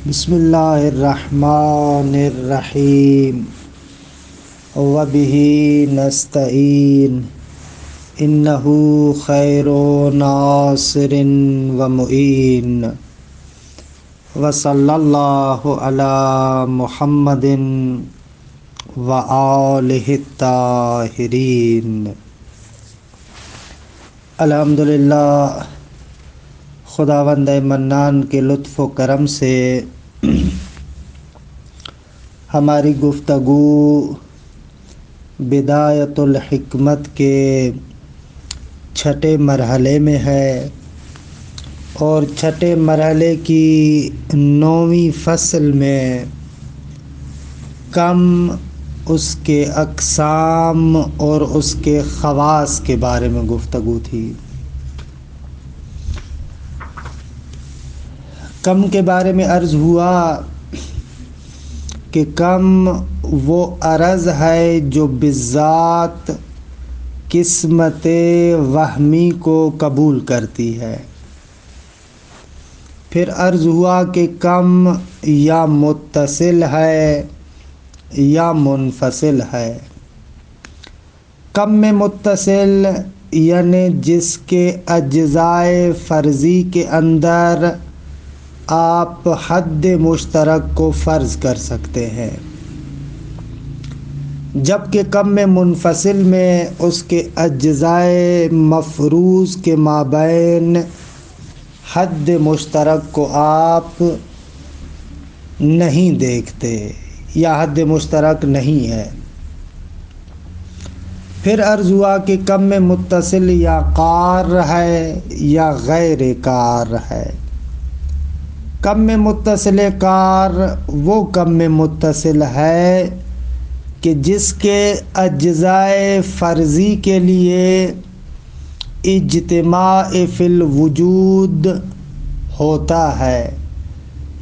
بسم اللہ الرحمن الرحیم وبہ نستعین انہ خیر ناصر ومعین وصلی اللہ علی محمد وآلہ الطاہرین۔ الحمدللہ، خداوند منان کے لطف و کرم سے ہماری گفتگو بدایت الحکمت کے چھٹے مرحلے میں ہے اور چھٹے مرحلے کی 9ویں فصل میں کم اس کے اقسام اور اس کے خواص کے بارے میں گفتگو تھی۔ کم کے بارے میں عرض ہوا کہ کم وہ عرض ہے جو بالذات قسمت وہمی کو قبول کرتی ہے۔ پھر عرض ہوا کہ کم یا متصل ہے یا منفصل ہے۔ کم میں متصل یعنی جس کے اجزائے فرضی کے اندر آپ حد مشترک کو فرض کر سکتے ہیں، جبکہ کم میں منفصل میں اس کے اجزائے مفروض کے مابین حد مشترک کو آپ نہیں دیکھتے یا حد مشترک نہیں ہے۔ پھر عرض ہوا کہ کم میں متصل یا قار ہے یا غیر قار ہے۔ کم میں متصل کار وہ کم میں متصل ہے کہ جس کے اجزائے فرضی کے لیے اجتماع فی الوجود ہوتا ہے،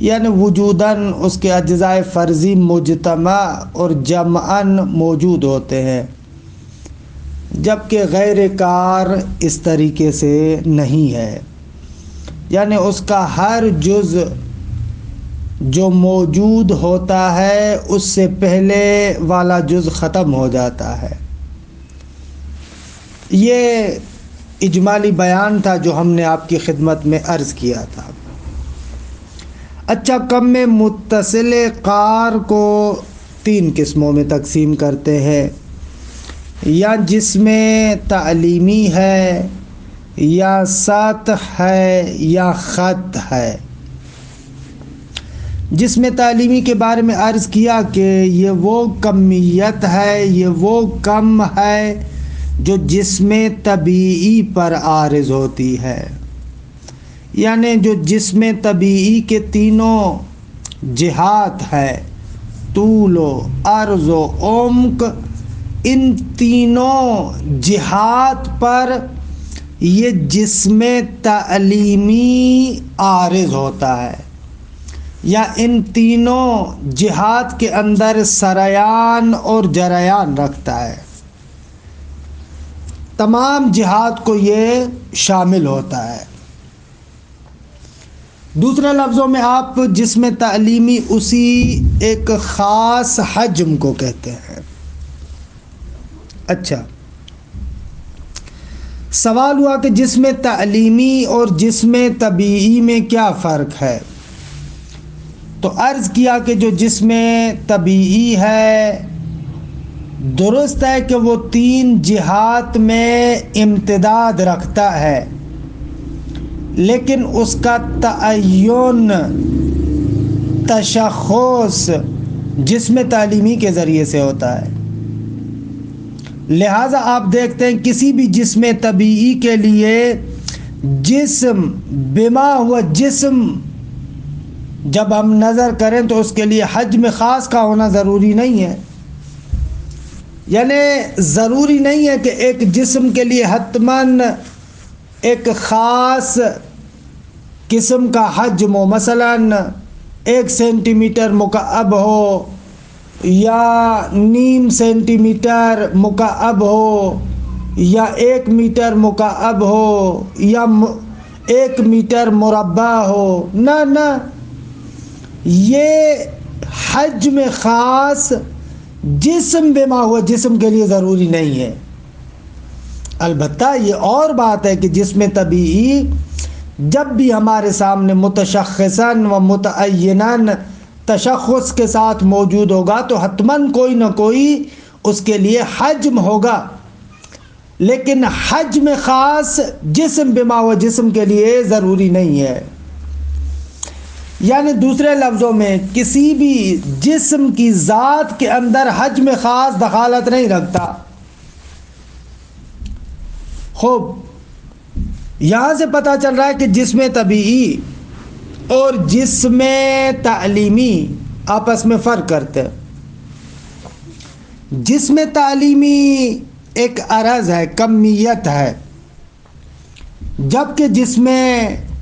یعنی وجوداً اس کے اجزائے فرضی مجتمع اور جمعاً موجود ہوتے ہیں، جبکہ غیر کار اس طریقے سے نہیں ہے، یعنی اس کا ہر جز جو موجود ہوتا ہے اس سے پہلے والا جز ختم ہو جاتا ہے۔ یہ اجمالی بیان تھا جو ہم نے آپ کی خدمت میں عرض کیا تھا۔ اچھا، کم میں متصل قار کو 3 قسموں میں تقسیم کرتے ہیں، یا جس میں تعلیمی ہے یا سطح ہے یا خط ہے۔ جس میں تعلیمی کے بارے میں عرض کیا کہ یہ وہ کمیت ہے، یہ وہ کم ہے جو جسم طبیعی پر عارض ہوتی ہے، یعنی جو جسم طبیعی کے تینوں جہات ہے، طول و عرض و عمق، ان تینوں جہات پر یہ جسم تعلیمی عارض ہوتا ہے، یا ان تینوں جہات کے اندر سریان اور جریان رکھتا ہے۔ تمام جہات کو یہ شامل ہوتا ہے۔ دوسرے لفظوں میں آپ جسم تعلیمی اسی ایک خاص حجم کو کہتے ہیں۔ اچھا، سوال ہوا کہ جسم تعلیمی اور جسم طبیعی میں کیا فرق ہے؟ تو عرض کیا کہ جو جسم طبیعی ہے درست ہے کہ وہ 3 جہات میں امتداد رکھتا ہے، لیکن اس کا تعین تشخص جسم تعلیمی کے ذریعے سے ہوتا ہے۔ لہٰذا آپ دیکھتے ہیں کسی بھی جسم طبیعی کے لیے جسم بما ہوا جسم جب ہم نظر کریں تو اس کے لیے حجم خاص کا ہونا ضروری نہیں ہے، یعنی ضروری نہیں ہے کہ ایک جسم کے لیے حتماً ایک خاص قسم کا حجم ہو، مثلاً 1 سینٹی میٹر مکعب ہو یا 0.5 سینٹی میٹر مکعب ہو یا 1 میٹر مکعب ہو یا 1 میٹر مربع ہو، نہ یہ حجم خاص جسم بما ہوا جسم کے لیے ضروری نہیں ہے. البتہ یہ اور بات ہے کہ جسم طبیعی جب بھی ہمارے سامنے متشخصاً و متعیناً تشخص کے ساتھ موجود ہوگا تو حتماً کوئی نہ کوئی اس کے لیے حجم ہوگا. لیکن حجم خاص جسم بما ہوا جسم کے لیے ضروری نہیں ہے. یعنی دوسرے لفظوں میں کسی بھی جسم کی ذات کے اندر حجم خاص دخالت نہیں رکھتا. خوب یہاں سے پتہ چل رہا ہے کہ جسم طبیعی اور جسم تعلیمی آپس میں فرق کرتے ہیں. جسم تعلیمی ایک عرض ہے، کمیت ہے، جبکہ جسم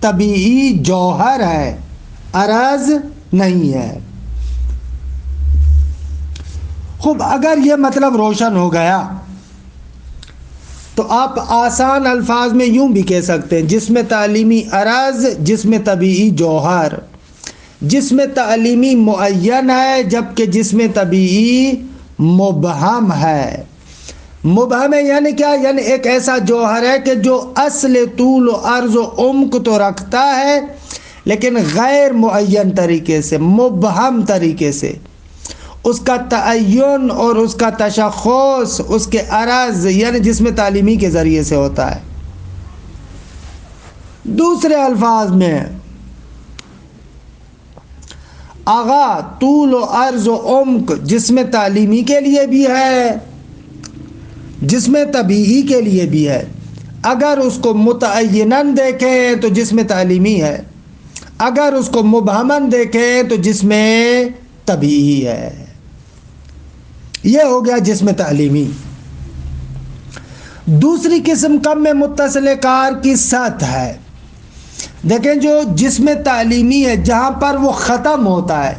طبیعی جوہر ہے، عرض نہیں ہے. خوب اگر یہ مطلب روشن ہو گیا تو آپ آسان الفاظ میں یوں بھی کہہ سکتے ہیں جسم تعلیمی عرض، جسم طبیعی جوہر. جسم تعلیمی معین ہے جبکہ جسم طبیعی مبہم ہے. مبہم ہے یعنی کیا؟ یعنی ایک ایسا جوہر ہے کہ جو اصل طول و عرض و عمق تو رکھتا ہے لیکن غیر معین طریقے سے، مبہم طریقے سے. اس کا تعین اور اس کا تشخص اس کے عرض یعنی جسم تعلیمی کے ذریعے سے ہوتا ہے. دوسرے الفاظ میں آغا طول و عرض و عمق جسم تعلیمی کے لیے بھی ہے، جسم طبیعی کے لیے بھی ہے. اگر اس کو متعیناً دیکھیں تو جسم تعلیمی ہے، اگر اس کو مبہماً دیکھیں تو جسم طبیعی ہے. یہ ہو گیا جسم تعلیمی. دوسری قسم کم میں متصل کار کی سطح ہے. دیکھیں جو جسم تعلیمی ہے جہاں پر وہ ختم ہوتا ہے،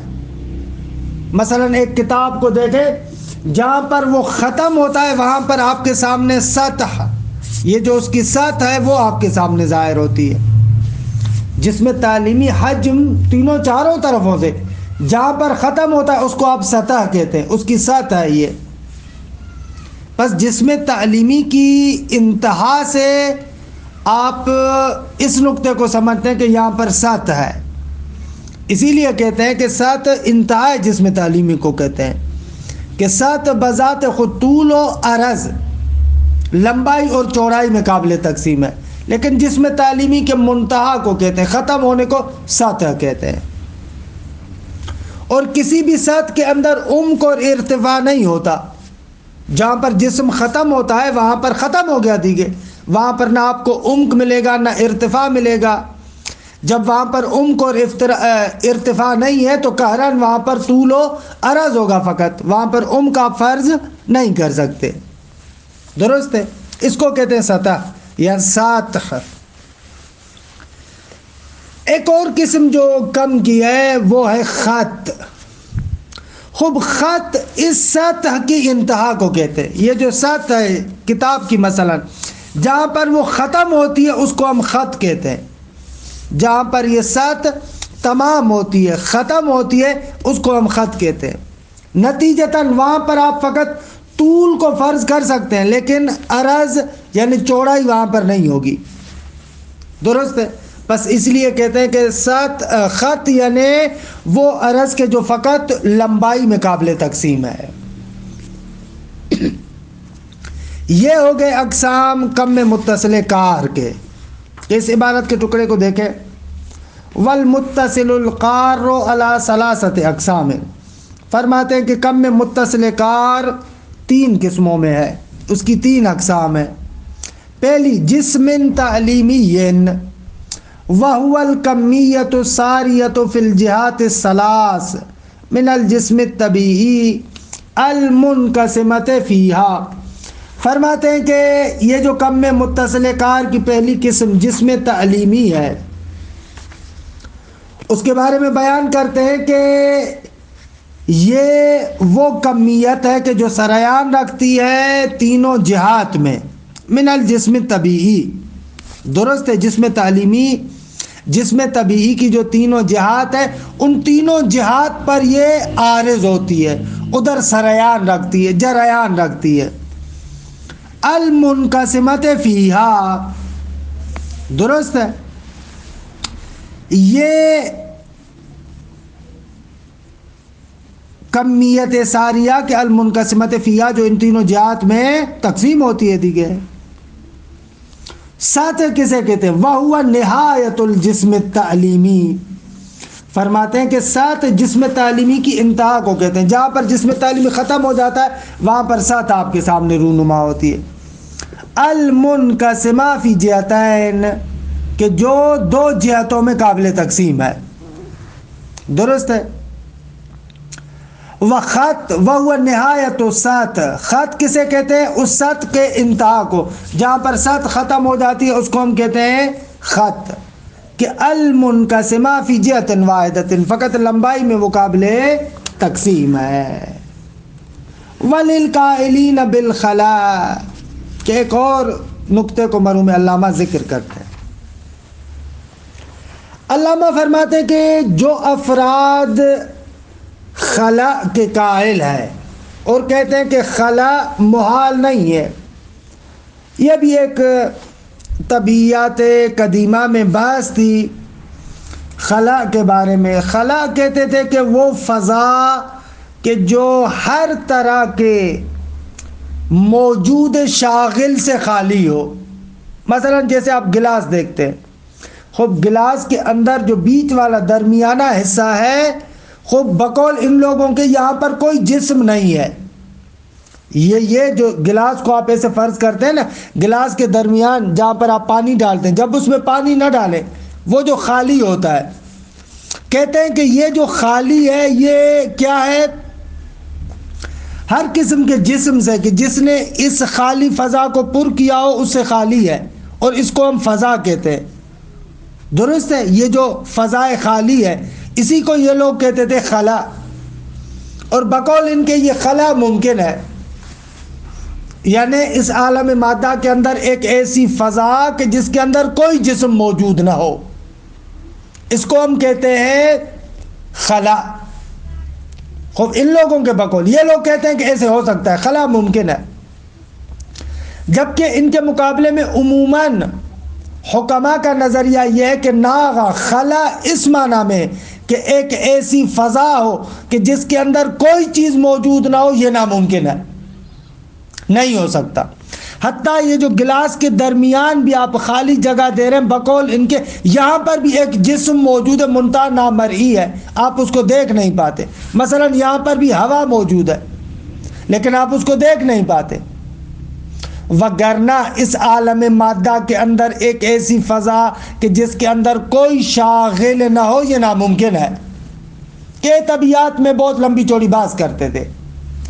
مثلا ایک کتاب کو دیکھیں جہاں پر وہ ختم ہوتا ہے وہاں پر آپ کے سامنے سطح، یہ جو اس کی سطح ہے وہ آپ کے سامنے ظاہر ہوتی ہے. جسم تعلیمی حجم تینوں چاروں طرفوں سے جہاں پر ختم ہوتا ہے اس کو آپ سطح کہتے ہیں، اس کی سطح ہے یہ. بس جسم تعلیمی کی انتہا سے آپ اس نقطے کو سمجھتے ہیں کہ یہاں پر سطح ہے، اسی لیے کہتے ہیں کہ سطح انتہا جسم تعلیمی کو کہتے ہیں کہ سطح بذات خود طول و عرض، لمبائی اور چوڑائی میں قابل تقسیم ہے، لیکن جسم تعلیمی کے منتہا کو کہتے ہیں، ختم ہونے کو سطح کہتے ہیں. اور کسی بھی سطح کے اندر عمق اور ارتفاع نہیں ہوتا. جہاں پر جسم ختم ہوتا ہے وہاں پر ختم ہو گیا دیگے، وہاں پر نہ آپ کو عمق ملے گا نہ ارتفاع ملے گا. جب وہاں پر عمق اور ارتفاع نہیں ہے تو قہراً وہاں پر طول و عرض ہوگا فقط، وہاں پر عمق آپ فرض نہیں کر سکتے. درست ہے؟ اس کو کہتے ہیں سطح یا سطح. ایک اور قسم جو کم کی ہے وہ ہے خط. خوب خط اس سطح کی انتہا کو کہتے ہیں. یہ جو سطح ہے کتاب کی مثلا جہاں پر وہ ختم ہوتی ہے اس کو ہم خط کہتے ہیں. جہاں پر یہ سطح تمام ہوتی ہے، ختم ہوتی ہے، اس کو ہم خط کہتے ہیں. نتیجتاً وہاں پر آپ فقط طول کو فرض کر سکتے ہیں لیکن عرض یعنی چوڑائی وہاں پر نہیں ہوگی. درست ہے؟ بس اس لیے کہتے ہیں کہ خط یعنی وہ عرض کے جو فقط لمبائی میں قابل تقسیم ہے. یہ ہو گئے اقسام کم میں متصل کار کے. اس عبارت کے ٹکڑے کو دیکھیں، والمتصل القار علی ثلاثۃ اقسام. فرماتے ہیں کہ کم میں متصل کار 3 قسموں میں ہے، اس کی 3 اقسام ہیں. پہلی جسم تعلیمی وَهُوَ الْكَمِّيَّةُ السَّارِيَةُ فِي الْجِهَاتِ الثَّلَاثِ مِنَ الْجِسْمِ الطَّبِيعِي الْمُنْقَسِمَةِ فِيهَا. فرماتے ہیں کہ یہ جو کم میں متصل کار کی پہلی قسم جسم تعلیمی ہے اس کے بارے میں بیان کرتے ہیں کہ یہ وہ کمیت ہے کہ جو سرایان رکھتی ہے تینوں جہات میں، من الجسم الطبیعی. درست ہے؟ جسم تعلیمی جسم طبیعی کی جو تینوں جہات ہیں ان تینوں جہات پر یہ عارض ہوتی ہے، ادھر سریان رکھتی ہے، جریان رکھتی ہے۔ المنقسمت فیہا، درست ہے، یہ کمیت ساریہ کے المنقسمت فیہا جو ان تینوں جہات میں تقسیم ہوتی ہے دیگے۔ سطح کسے کہتے ہیں؟ وَهُوَ نہایت الجسم التعلیمی، فرماتے ہیں کہ سطح جسم تعلیمی کی انتہا کو کہتے ہیں، جہاں پر جسم تعلیمی ختم ہو جاتا ہے وہاں پر سطح آپ کے سامنے رونما ہوتی ہے۔ المنقسمہ فی جہتین، کہ جو دو جہتوں میں قابل تقسیم ہے، درست ہے۔ وخط وہو نہایت السطح، خط کسے کہتے ہیں؟ اس سطح کے انتہا کو، جہاں پر سطح ختم ہو جاتی ہے اس کو ہم کہتے ہیں خط۔ کہ المنقسمہ فی جہت واحدۃ، فقط لمبائی میں وہ قابل تقسیم ہے۔ وللقائلین بالخلاء، کہ ایک اور نقطے کو مرحوم علامہ ذکر کرتے ہیں۔ علامہ فرماتے ہیں کہ جو افراد خلا کے قائل ہے اور کہتے ہیں کہ خلا محال نہیں ہے، یہ بھی ایک طبیعیات قدیمہ میں بحث تھی خلا کے بارے میں۔ خلا کہتے تھے کہ وہ فضا کہ جو ہر طرح کے موجود شاغل سے خالی ہو۔ مثلا جیسے آپ گلاس دیکھتے ہیں، خوب گلاس کے اندر جو بیچ والا درمیانہ حصہ ہے، خوب بقول ان لوگوں کے یہاں پر کوئی جسم نہیں ہے۔ یہ جو گلاس کو آپ ایسے فرض کرتے ہیں نا، گلاس کے درمیان جہاں پر آپ پانی ڈالتے ہیں، جب اس میں پانی نہ ڈالیں وہ جو خالی ہوتا ہے، کہتے ہیں کہ یہ جو خالی ہے یہ کیا ہے؟ ہر قسم کے جسم سے کہ جس نے اس خالی فضا کو پر کیا ہو اس سے خالی ہے، اور اس کو ہم فضا کہتے ہیں، درست ہے۔ یہ جو فضائے خالی ہے اسی کو یہ لوگ کہتے تھے خلا، اور بقول ان کے یہ خلا ممکن ہے، یعنی اس عالم مادہ کے اندر ایک ایسی فضا کہ جس کے اندر کوئی جسم موجود نہ ہو، اس کو ہم کہتے ہیں خلا۔ خوب ان لوگوں کے بقول یہ لوگ کہتے ہیں کہ ایسے ہو سکتا ہے، خلا ممکن ہے، جبکہ ان کے مقابلے میں عموماً حکماء کا نظریہ یہ ہے کہ ناغا خلا اس معنی میں کہ ایک ایسی فضا ہو کہ جس کے اندر کوئی چیز موجود نہ ہو، یہ ناممکن ہے، نہیں ہو سکتا۔ حتیٰ یہ جو گلاس کے درمیان بھی آپ خالی جگہ دے رہے ہیں، بقول ان کے یہاں پر بھی ایک جسم موجود ہے، منتہا نامرئی ہے، آپ اس کو دیکھ نہیں پاتے۔ مثلا یہاں پر بھی ہوا موجود ہے لیکن آپ اس کو دیکھ نہیں پاتے، وگرنہ اس عالم مادہ کے اندر ایک ایسی فضا کہ جس کے اندر کوئی شاغل نہ ہو، یہ ناممکن ہے۔ کہ طبیعیات میں بہت لمبی چوڑی بحث کرتے تھے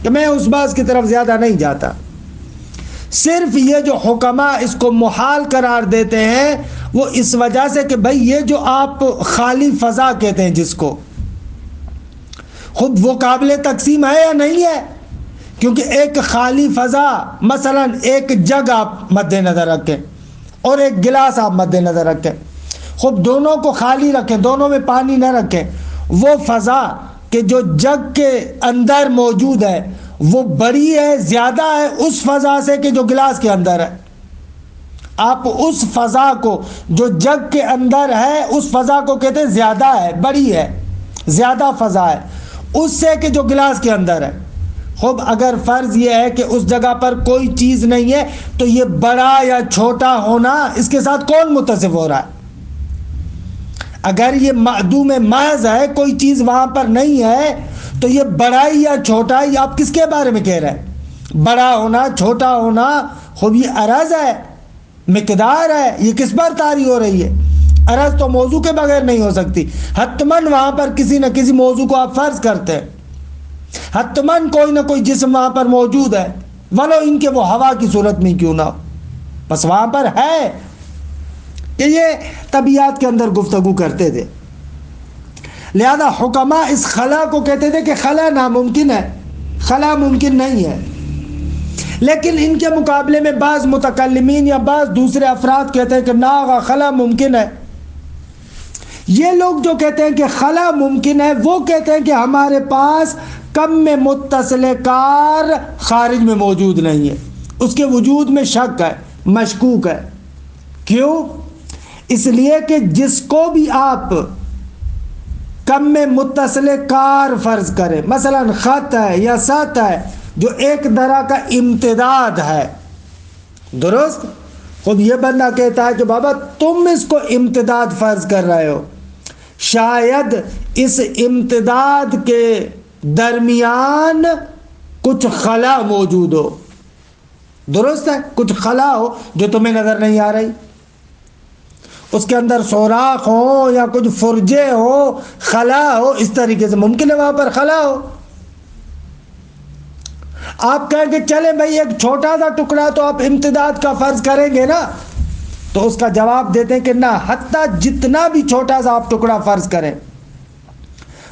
کہ میں اس بحث کی طرف زیادہ نہیں جاتا، صرف یہ جو حکماء اس کو محال قرار دیتے ہیں وہ اس وجہ سے کہ بھئی یہ جو آپ خالی فضا کہتے ہیں جس کو، خود وہ قابل تقسیم ہے یا نہیں ہے؟ کیونکہ ایک خالی فضا، مثلا ایک جگ آپ مد نظر رکھیں اور ایک گلاس آپ مد نظر رکھیں، خود دونوں کو خالی رکھیں، دونوں میں پانی نہ رکھیں، وہ فضا کہ جو جگ کے اندر موجود ہے وہ بڑی ہے، زیادہ ہے اس فضا سے کہ جو گلاس کے اندر ہے۔ آپ اس فضا کو جو جگ کے اندر ہے اس فضا کو کہتے ہیں زیادہ ہے، بڑی ہے، زیادہ فضا ہے اس سے کہ جو گلاس کے اندر ہے۔ خوب اگر فرض یہ ہے کہ اس جگہ پر کوئی چیز نہیں ہے تو یہ بڑا یا چھوٹا ہونا اس کے ساتھ کون متصف ہو رہا ہے؟ اگر یہ معدوم محض ہے، کوئی چیز وہاں پر نہیں ہے، تو یہ بڑائی یا چھوٹائی آپ کس کے بارے میں کہہ رہے ہیں؟ بڑا ہونا، چھوٹا ہونا، خوب یہ عرض ہے، مقدار ہے، یہ کس پر طاری ہو رہی ہے؟ عرض تو موضوع کے بغیر نہیں ہو سکتی، حتماً وہاں پر کسی نہ کسی موضوع کو آپ فرض کرتے ہیں، حتماً کوئی نہ کوئی جسم وہاں پر موجود ہے، ولو ان کے وہ ہوا کی صورت میں کیوں نہ ہو، بس وہاں پر ہے۔ کہ یہ طبیعیات کے اندر گفتگو کرتے تھے، لہذا حکماء اس خلا کو کہتے تھے کہ خلا ناممکن ہے، خلا ممکن نہیں ہے۔ لیکن ان کے مقابلے میں بعض متکلمین یا بعض دوسرے افراد کہتے ہیں کہ ناغا خلا ممکن ہے، یہ لوگ جو کہتے ہیں کہ خلا ممکن ہے، وہ کہتے ہیں کہ ہمارے پاس کم میں متصل کار خارج میں موجود نہیں ہے، اس کے وجود میں شک ہے، مشکوک ہے۔ کیوں؟ اس لیے کہ جس کو بھی آپ کم میں متصل کار فرض کریں، مثلا خط ہے یا سط ہے جو ایک طرح کا امتداد ہے، درست؟ خود یہ بندہ کہتا ہے کہ بابا تم اس کو امتداد فرض کر رہے ہو، شاید اس امتداد کے درمیان کچھ خلا موجود ہو، درست ہے؟ کچھ خلا ہو جو تمہیں نظر نہیں آ رہی، اس کے اندر سوراخ ہو یا کچھ فرجے ہو، خلا ہو، اس طریقے سے ممکن ہے وہاں پر خلا ہو۔ آپ کہیں کہ چلے بھائی ایک چھوٹا سا ٹکڑا تو آپ امتداد کا فرض کریں گے نا، تو اس کا جواب دیتے ہیں کہ نہ، حتیٰ جتنا بھی چھوٹا سا آپ ٹکڑا فرض کریں،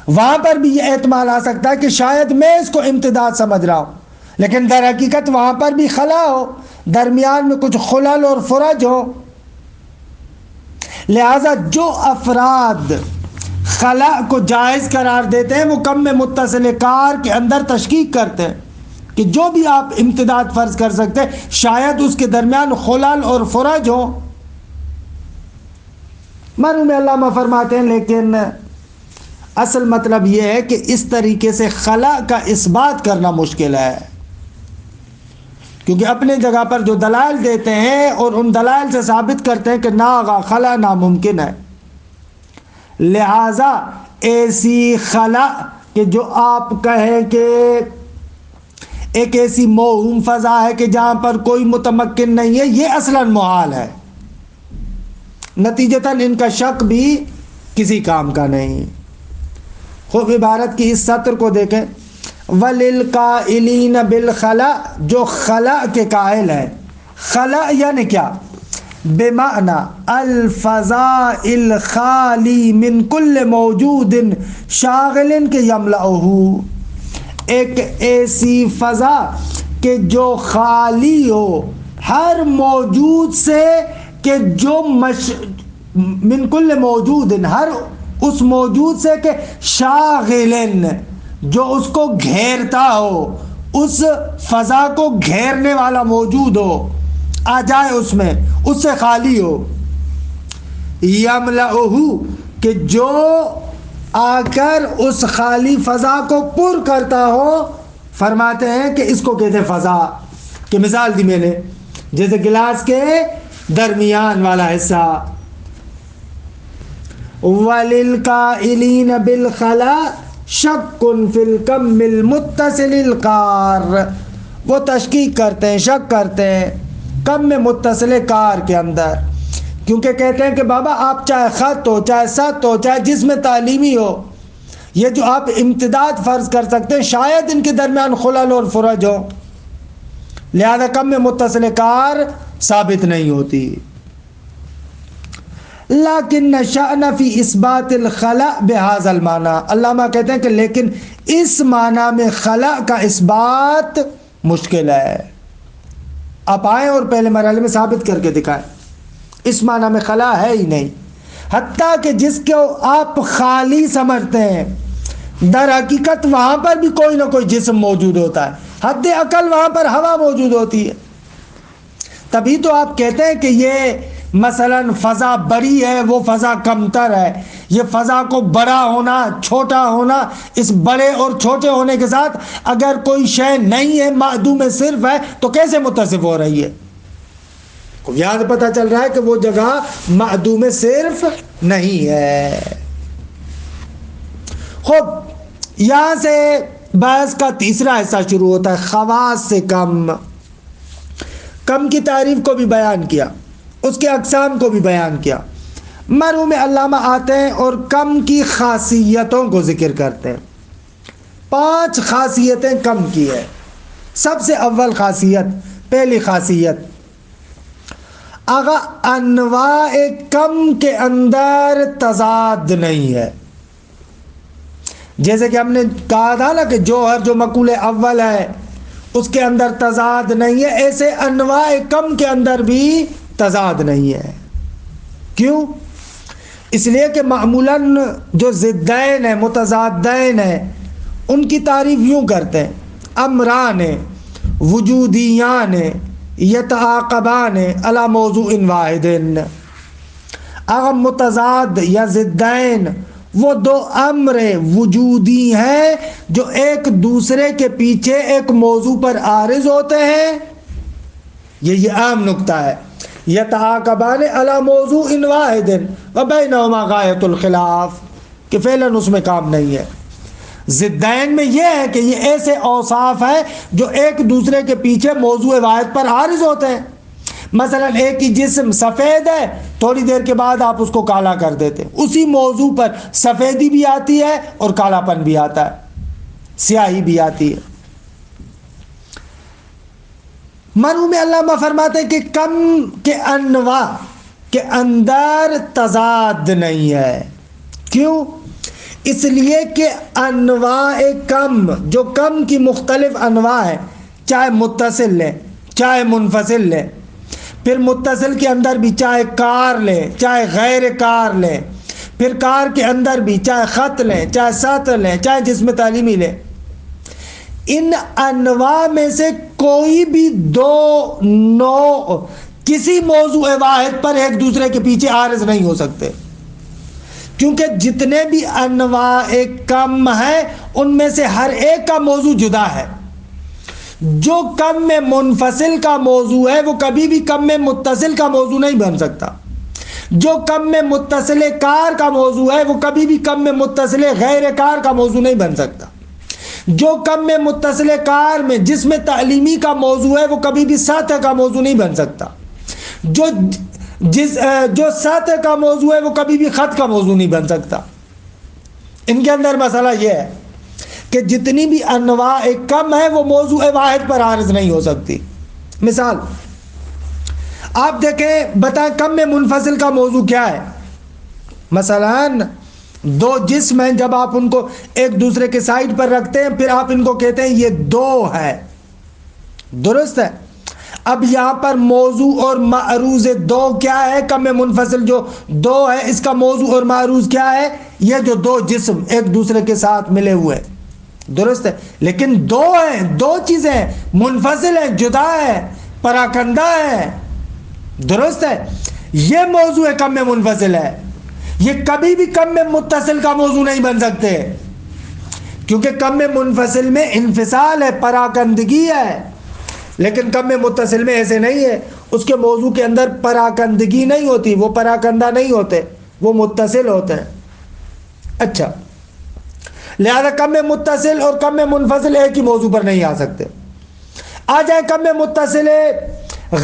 وہاں پر بھی یہ احتمال آ سکتا ہے کہ شاید میں اس کو امتداد سمجھ رہا ہوں، لیکن در حقیقت وہاں پر بھی خلا ہو، درمیان میں کچھ خلل اور فرج ہو۔ لہذا جو افراد خلا کو جائز قرار دیتے ہیں وہ کم میں متصل کار کے اندر تشکیک کرتے ہیں کہ جو بھی آپ امتداد فرض کر سکتے ہیں شاید اس کے درمیان خلل اور فرج ہو۔ مرحوم علامہ فرماتے ہیں لیکن اصل مطلب یہ ہے کہ اس طریقے سے خلا کا اثبات کرنا مشکل ہے، کیونکہ اپنے جگہ پر جو دلائل دیتے ہیں اور ان دلائل سے ثابت کرتے ہیں کہ نا خلا ناممکن ہے۔ لہذا ایسی خلا کہ جو آپ کہیں کہ ایک ایسی موہوم فضا ہے کہ جہاں پر کوئی متمکن نہیں ہے، یہ اصلاً محال ہے، نتیجتاً ان کا شک بھی کسی کام کا نہیں۔ خوب عبارت کی اس سطر کو دیکھیں، وَلِلْقَائِلِينَ بِالْخَلَا، جو خلا کے قائل ہے، خلا یعنی کیا؟ بمعنی الفضاء الخالی من کل موجود شاغل کے یملأہ، ایک ایسی فضا کہ جو خالی ہو ہر موجود سے، کہ جو من کل موجود، ہر اس موجود سے کہ شاغلن، جو اس کو گھیرتا ہو، اس فضا کو گھیرنے والا موجود ہو، آ جائے اس میں، اس سے خالی ہو، یملأہ، کہ جو آ کر اس خالی فضا کو پر کرتا ہو۔ فرماتے ہیں کہ اس کو کہتے ہیں فضا، کہ مثال دی میں نے، جیسے گلاس کے درمیان والا حصہ۔ وَلِلْقَائِلِينَ بِالْخَلَا شَكٌّ فِي الْكَمِّ الْمُتَّصِلِ الْقَارِ، وہ تشکیک کرتے ہیں، شک کرتے ہیں کم میں متصل کار کے اندر، کیونکہ کہتے ہیں کہ بابا آپ چاہے خط ہو، چاہے سط ہو، چاہے جسم تعلیمی ہو، یہ جو آپ امتداد فرض کر سکتے ہیں شاید ان کے درمیان خلل اور فرج ہو، لہذا کم میں متصل کار ثابت نہیں ہوتی۔ لیکن شأن فی اثبات الخلا بہذا المعنی، علامہ کہتے ہیں کہ لیکن اس معنی میں خلا کا اثبات مشکل ہے۔ آپ آئیں اور پہلے مرحلے میں ثابت کر کے دکھائیں، اس معنی میں خلا ہے ہی نہیں، حتیٰ کہ جس کو آپ خالی سمجھتے ہیں در حقیقت وہاں پر بھی کوئی نہ کوئی جسم موجود ہوتا ہے، حد عقل وہاں پر ہوا موجود ہوتی ہے۔ تبھی تو آپ کہتے ہیں کہ یہ مثلا فضا بڑی ہے، وہ فضا کمتر ہے، یہ فضا کو بڑا ہونا چھوٹا ہونا، اس بڑے اور چھوٹے ہونے کے ساتھ اگر کوئی شے نہیں ہے، معدوم صرف ہے، تو کیسے متصف ہو رہی ہے؟ یہاں سے پتہ چل رہا ہے کہ وہ جگہ معدوم صرف نہیں ہے۔ خوب، یہاں سے بحث کا تیسرا حصہ شروع ہوتا ہے، خواص سے کم۔ کم کی تعریف کو بھی بیان کیا، اس کے اقسام کو بھی بیان کیا۔ مرحوم علامہ آتے ہیں اور کم کی خاصیتوں کو ذکر کرتے ہیں۔ 5 خاصیتیں کم کی ہے۔ سب سے اول خاصیت، پہلی خاصیت، آغا انواع کم کے اندر تضاد نہیں ہے۔ جیسے کہ ہم نے کہا تھا نا کہ جوہر جو مقول اول ہے اس کے اندر تضاد نہیں ہے، ایسے انواع کم کے اندر بھی تضاد نہیں ہے۔ کیوں؟ اس لیے کہ معمولاً جو ضدین ہیں، متضادین ہیں، ان کی تعریف یوں کرتے ہیں: امران وجودیان یتعاقبان علی موضوع واحد۔ اگر متضاد یا ضدین وہ دو امر وجودی ہیں جو ایک دوسرے کے پیچھے ایک موضوع پر عارض ہوتے ہیں، یہ عام نکتہ ہے۔ یتعاقبان علی موضوع واحد وبینہما غایۃ الخلاف، کہ فعلاً اس میں کام نہیں ہے۔ ضدین میں یہ ہے کہ یہ ایسے اوصاف ہیں جو ایک دوسرے کے پیچھے موضوع واحد پر عارض ہوتے ہیں۔ مثلا ایک ہی جسم سفید ہے، تھوڑی دیر کے بعد آپ اس کو کالا کر دیتے ہیں، اسی موضوع پر سفیدی بھی آتی ہے اور کالا پن بھی آتا ہے، سیاہی بھی آتی ہے۔ مرحوم علامہ فرماتے ہیں کہ کم کے انواع کے اندر تضاد نہیں ہے۔ کیوں؟ اس لیے کہ انواع کم، جو کم کی مختلف انواع ہیں، چاہے متصل لیں چاہے منفصل لیں، پھر متصل کے اندر بھی چاہے کار لیں چاہے غیر کار لیں، پھر کار کے اندر بھی چاہے خط لیں چاہے سطر لیں چاہے جسم تعلیمی لیں، ان انواع میں سے کوئی بھی دو نوع کسی موضوع واحد پر ایک دوسرے کے پیچھے عارض نہیں ہو سکتے، کیونکہ جتنے بھی انواع کم ہیں ان میں سے ہر ایک کا موضوع جدا ہے۔ جو کم میں منفصل کا موضوع ہے وہ کبھی بھی کم میں متصل کا موضوع نہیں بن سکتا، جو کم میں متصل کار کا موضوع ہے وہ کبھی بھی کم میں متصل غیر کار کا موضوع نہیں بن سکتا، جو کم میں متصل کار میں جسم تعلیمی کا موضوع ہے وہ کبھی بھی سطح کا موضوع نہیں بن سکتا، جو سطح کا موضوع ہے وہ کبھی بھی خط کا موضوع نہیں بن سکتا۔ ان کے اندر مسئلہ یہ ہے کہ جتنی بھی انواع کم ہے وہ موضوع واحد پر عارض نہیں ہو سکتی۔ مثال آپ دیکھیں، بتائیں کم میں منفصل کا موضوع کیا ہے؟ مثلا دو جسم ہیں، جب آپ ان کو ایک دوسرے کے سائڈ پر رکھتے ہیں پھر آپ ان کو کہتے ہیں یہ دو ہے، درست ہے؟ اب یہاں پر موضوع اور معروض دو کیا ہے؟ کم میں منفصل جو دو ہے اس کا موضوع اور معروض کیا ہے؟ یہ جو دو جسم ایک دوسرے کے ساتھ ملے ہوئے، درست ہے؟ لیکن دو ہیں، دو چیزیں منفصل ہیں، جدا ہے، پراکندہ ہے، درست ہے؟ یہ موضوع کم میں منفصل ہے، یہ کبھی بھی کم میں متصل کا موضوع نہیں بن سکتے، کیونکہ کم میں منفصل میں انفصال ہے، پراکندگی ہے، لیکن کم میں متصل میں ایسے نہیں ہے، اس کے موضوع کے اندر پراکندگی نہیں ہوتی، وہ پراکندہ نہیں ہوتے، وہ متصل ہوتے ہیں۔ اچھا، لہذا کم میں متصل اور کم میں منفصل ایک ہی موضوع پر نہیں آ سکتے۔ آ جائیں کم میں متصل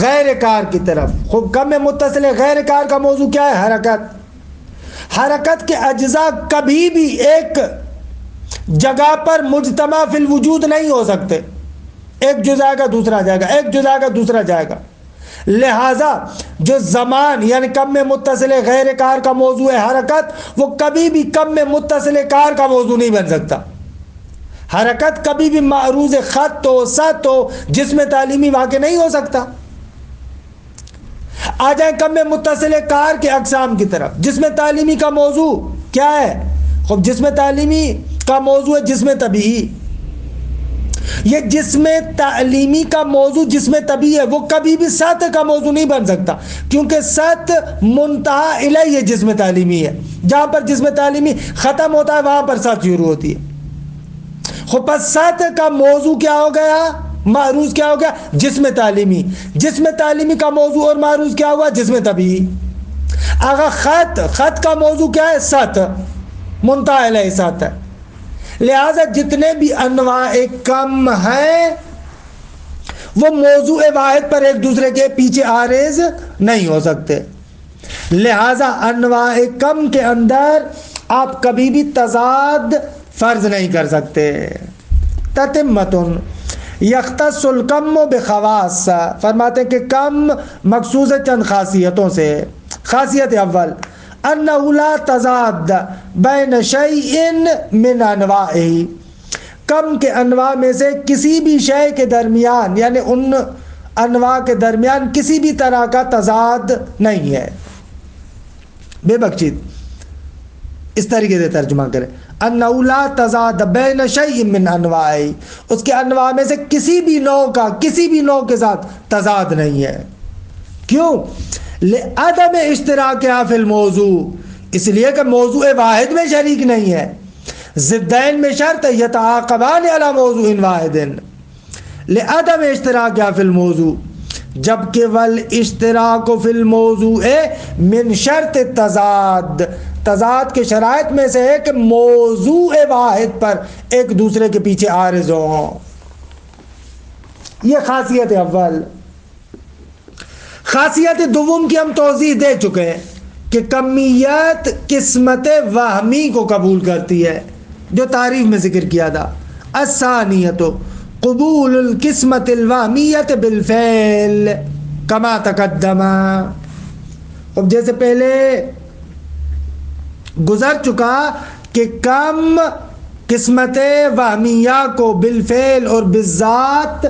غیر کار کی طرف۔ خوب، کم میں متصل غیر کار کا موضوع کیا ہے؟ حرکت۔ حرکت کے اجزاء کبھی بھی ایک جگہ پر مجتمع فی الوجود نہیں ہو سکتے، ایک جو جائے گا دوسرا جائے گا، ایک جو جائے گا دوسرا جائے گا۔ لہذا جو زمان یعنی کم میں متصل غیر کار کا موضوع ہے حرکت، وہ کبھی بھی کم میں متصل کار کا موضوع نہیں بن سکتا۔ حرکت کبھی بھی معروض خط ہو، سط ہو، جسم تعلیمی واقع نہیں ہو سکتا۔ آ جائیں کم میں متصل کار کے اقسام کی طرف۔ جسم تعلیمی کا موضوع کیا ہے؟ خب جسم تعلیمی کا موضوع ہے جسم طبیعی۔ یہ جسم تعلیمی کا موضوع جسم طبیعی ہے، وہ کبھی بھی سطح کا موضوع نہیں بن سکتا، کیونکہ سطح منتہا الیہ جسم تعلیمی ہے، جہاں پر جسم تعلیمی ختم ہوتا ہے وہاں پر سطح شروع ہوتی ہے۔ خب پس سطح کا موضوع کیا ہو گیا؟ معروض کیا ہو گیا؟ جسم تعلیمی۔ جسم تعلیمی کا موضوع اور معروض کیا ہوا؟ جسم طبیعی۔ اگر خط کا موضوع کیا ہے؟ سطح، منتہا الیہ سطح۔ لہذا جتنے بھی انواع کم ہیں وہ موضوع واحد پر ایک دوسرے کے پیچھے عارض نہیں ہو سکتے، لہذا انواع کم کے اندر آپ کبھی بھی تضاد فرض نہیں کر سکتے۔ تتمتن یختص الکم بخواص، فرماتے ہیں کہ کم مخصوص چند خاصیتوں سے۔ خاصیت اول، انہ لا تضاد بین شیء من انواعہ، کم کے انواع میں سے کسی بھی شے کے درمیان یعنی ان انواع کے درمیان کسی بھی طرح کا تضاد نہیں ہے۔ بے بخشید اس طریقے سے ترجمہ کریں، انہ لا تضاد بین شیء من انواع، اس کے انواع میں سے کسی بھی نوع کے ساتھ تضاد نہیں ہے. کیوں؟ لعدم اشتراکها فی الموضوع، اس لیے کہ موضوع واحد میں شریک نہیں ہے. ضدین میں شرط یتعاقبان علی موضوع واحد، لعدم اشتراکها فی الموضوع، جبکہ والاشتراک فی الموضوع من شرط تضاد کے شرائط میں سے ہے کہ موضوع واحد پر ایک دوسرے کے پیچھے عارض ہوں. یہ خاصیت اول. خاصیت دوم کی ہم توضیح دے چکے ہیں کہ کمیت قسمت وہمی کو قبول کرتی ہے، جو تعریف میں ذکر کیا تھا. الثانیۃ قبول القسمت الوہمیت بالفعل کما تقدم، اب جیسے پہلے گزر چکا کہ کم قسمت وہمیہ کو بالفعل اور بالذات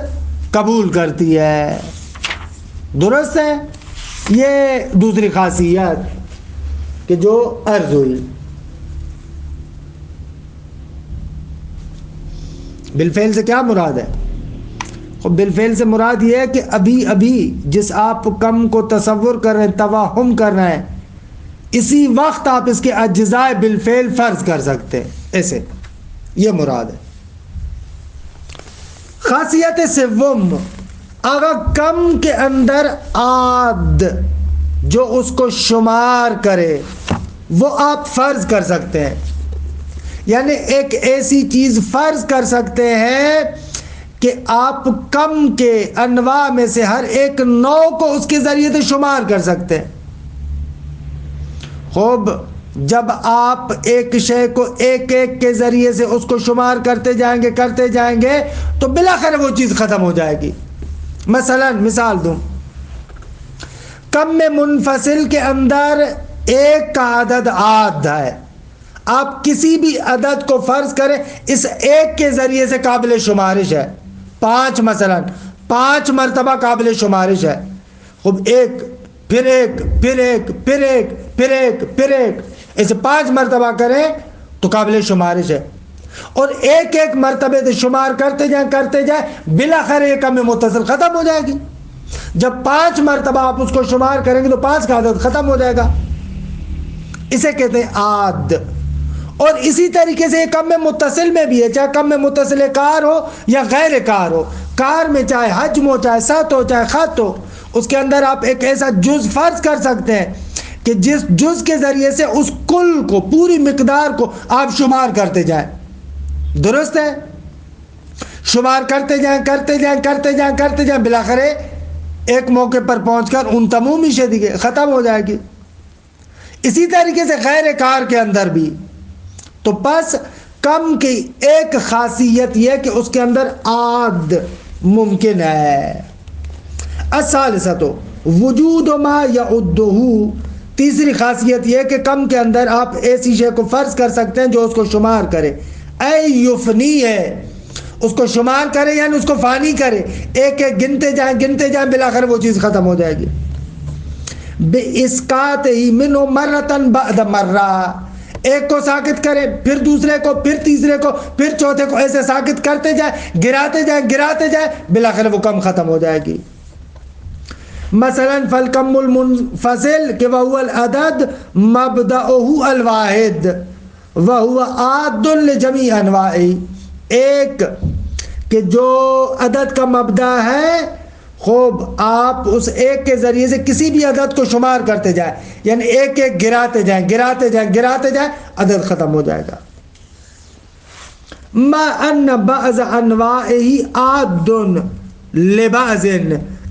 قبول کرتی ہے. درست ہے؟ یہ دوسری خاصیت کہ جو عرض ہوئی. بالفعل سے کیا مراد ہے؟ بالفعل سے مراد یہ ہے کہ ابھی جس آپ کم کو تصور کر رہے ہیں، توہم کر رہے ہیں، اسی وقت آپ اس کے اجزاء بالفعل فرض کر سکتے ہیں، ایسے یہ مراد ہے. خاصیت سوم، اگر کم کے اندر عاد جو اس کو شمار کرے وہ آپ فرض کر سکتے ہیں. یعنی ایک ایسی چیز فرض کر سکتے ہیں کہ آپ کم کے انواع میں سے ہر ایک نوع کو اس کے ذریعے سے شمار کر سکتے ہیں. خوب، جب آپ ایک شے کو ایک کے ذریعے سے اس کو شمار کرتے جائیں گے تو بالآخر وہ چیز ختم ہو جائے گی. مثال دوں، کم میں منفصل کے اندر ایک کا عدد عاد ہے. آپ کسی بھی عدد کو فرض کریں، اس ایک کے ذریعے سے قابل شمارش ہے. 5 مثلا 5 مرتبہ قابل شمارش ہے. خوب، ایک پھر ایک پھر ایک پھر ایک پھر ایک پھر ایک، اسے 5 مرتبہ کریں تو قابل شمارش ہے. اور ایک مرتبے سے شمار کرتے جائیں بالآخر ایک کم متصل ختم ہو جائے گی. جب 5 مرتبہ آپ اس کو شمار کریں گے تو 5 کا عدد ختم ہو جائے گا. اسے کہتے ہیں عاد. اور اسی طریقے سے کم متصل میں بھی ہے، چاہے کم متصل کار ہو یا غیر کار ہو. کار میں چاہے حجم ہو، چاہے سط ہو، چاہے خط ہو، اس کے اندر آپ ایک ایسا جز فرض کر سکتے ہیں کہ جس جز کے ذریعے سے اس کل کو، پوری مقدار کو آپ شمار کرتے جائیں. درست ہے؟ شمار کرتے جائیں بالآخر ایک موقع پر پہنچ کر ان تمومی شدی ختم ہو جائے گی. اسی طریقے سے غیر کار کے اندر بھی. تو پس کم کی ایک خاصیت یہ کہ اس کے اندر عاد ممکن ہے. الثالثۃ وجود ما یعدہ، تیسری خاصیت یہ کہ کم کے اندر آپ ایسی شے کو فرض کر سکتے ہیں جو اس کو شمار کرے. اے یفنی ہے، اس کو شمار کرے یعنی اس کو فانی کرے. ایک گنتے جائیں بالآخر وہ چیز ختم ہو جائے گی. بِإِسْقَاطِهِ مِنْهُ مَرَّةً بَعْدَ مَرَّةٍ، ایک کو ساکت کرے، پھر دوسرے کو، پھر تیسرے کو، پھر چوتھے کو، ایسے ساکت کرتے جائیں، گراتے جائیں بالآخر وہ کم ختم ہو جائے گی. مثلا فالکم المنفصل کہ وہو العدد مبدأہ الواحد وہو عاد لجمیع انواعی، ایک کہ جو عدد کا مبدأ ہے، خوب آپ اس ایک کے ذریعے سے کسی بھی عدد کو شمار کرتے جائیں، یعنی ایک گراتے جائیں عدد ختم ہو جائے گا. ما ان بعض انواعہ عاد لبعض،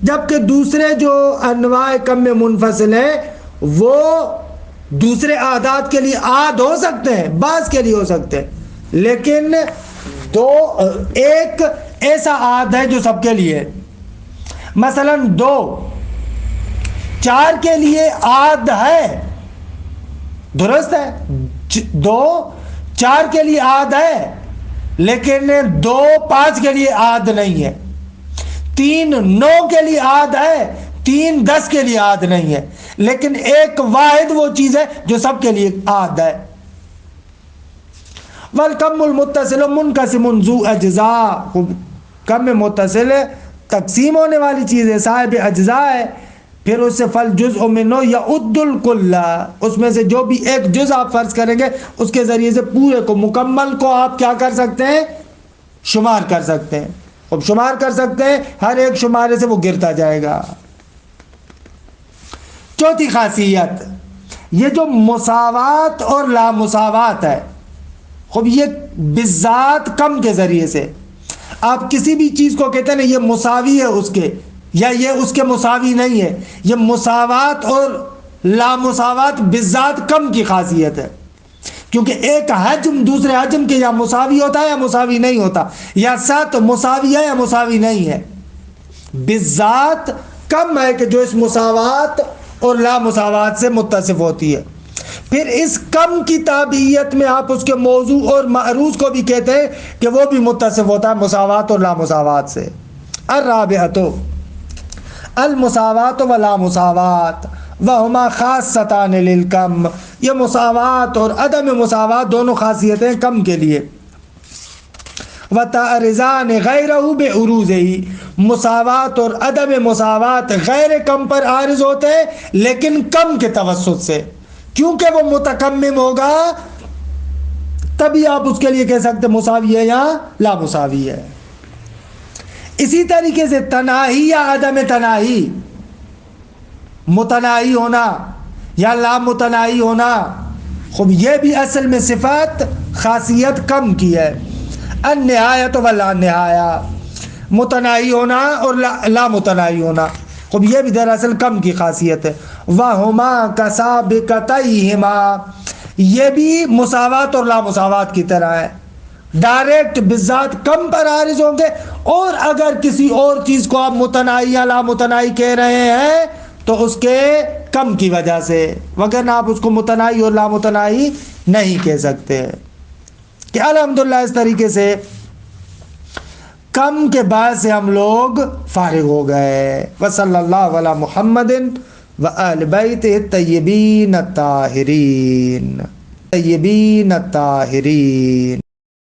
جبکہ دوسرے جو انواع کم میں منفصل ہیں وہ دوسرے اعداد کے لیے عاد ہو سکتے ہیں، بعض کے لیے ہو سکتے ہیں، لیکن ایک ایسا عاد ہے جو سب کے لیے. مثلا 2 4 کے لیے عاد ہے. درست ہے؟ 2 4 کے لیے عاد ہے، لیکن 2 5 کے لیے عاد نہیں ہے. 3 9 کے لیے عاد ہے، 3 10 کے لیے عاد نہیں ہے. لیکن ایک واحد وہ چیز ہے جو سب کے لیے عاد ہے. والکم المتصل منقسم ذو اجزاء، کم متصل تقسیم ہونے والی چیز ہے، صاحب اجزاء ہے. پھر اس سے فالجزء منہ یعد الکل، اس میں سے جو بھی ایک جز آپ فرض کریں گے اس کے ذریعے سے پورے کو، مکمل کو آپ کیا کر سکتے ہیں؟ شمار کر سکتے ہیں. اب شمار کر سکتے ہیں، ہر ایک شمارے سے وہ گرتا جائے گا. چوتھی خاصیت، یہ جو مساوات اور لامساوات ہے، خب یہ بالذات کم کے ذریعے سے آپ کسی بھی چیز کو کہتے ہیں نا یہ مساوی ہے اس کے، یا یہ اس کے مساوی نہیں ہے، یہ مساوات اور لامساوات بالذات کم کی خاصیت ہے. کیونکہ ایک حجم دوسرے حجم کے یا مساوی ہوتا ہے یا مساوی نہیں ہوتا، یا سطح مساوی ہے یا مساوی نہیں ہے. بالذات کم ہے کہ جو اس مساوات اور لامساوات سے متصف ہوتی ہے. پھر اس کم کی تابعیت میں آپ اس کے موضوع اور معروض کو بھی کہتے ہیں کہ وہ بھی متصف ہوتا ہے مساوات اور لامساوات سے. الرابعۃ المساوات و لامساوات وہما خاصتان للکم، یہ مساوات اور عدم مساوات دونوں خاصیتیں کم کے لیے. وتعرضان غیرہ بعروضہ، مساوات اور عدم مساوات غیر کم پر عارض ہوتے ہیں لیکن کم کے توسط سے، کیونکہ وہ متکمم ہوگا تبھی آپ اس کے لیے کہہ سکتے مساوی ہے یا لامساوی ہے. اسی طریقے سے تناہی یا عدم تناہی، متناہی ہونا یا لامتناہی ہونا، خب یہ بھی اصل میں صفت خاصیت کم کی ہے. النہایت ولا نہایا، متناہی ہونا اور لامتناہی ہونا، خب یہ بھی دراصل کم کی خاصیت ہے. وَهُمَا كَسَابِقَتَيْهِمَا، یہ بھی مساوات اور لامساوات کی طرح ہے، ڈائریکٹ بالذات کم پر عارض ہوں گے، اور اگر کسی اور چیز کو آپ متناہی یا لامتناہی کہہ رہے ہیں تو اس کے کم کی وجہ سے، وگرنہ آپ اس کو متناہی اور لامتناہی نہیں کہہ سکتے. کہ الحمدللہ اس طریقے سے کم کے بعد سے ہم لوگ فارغ ہو گئے. وصلی اللہ علی محمد وآل بیتہ الطیبین الطاہرین.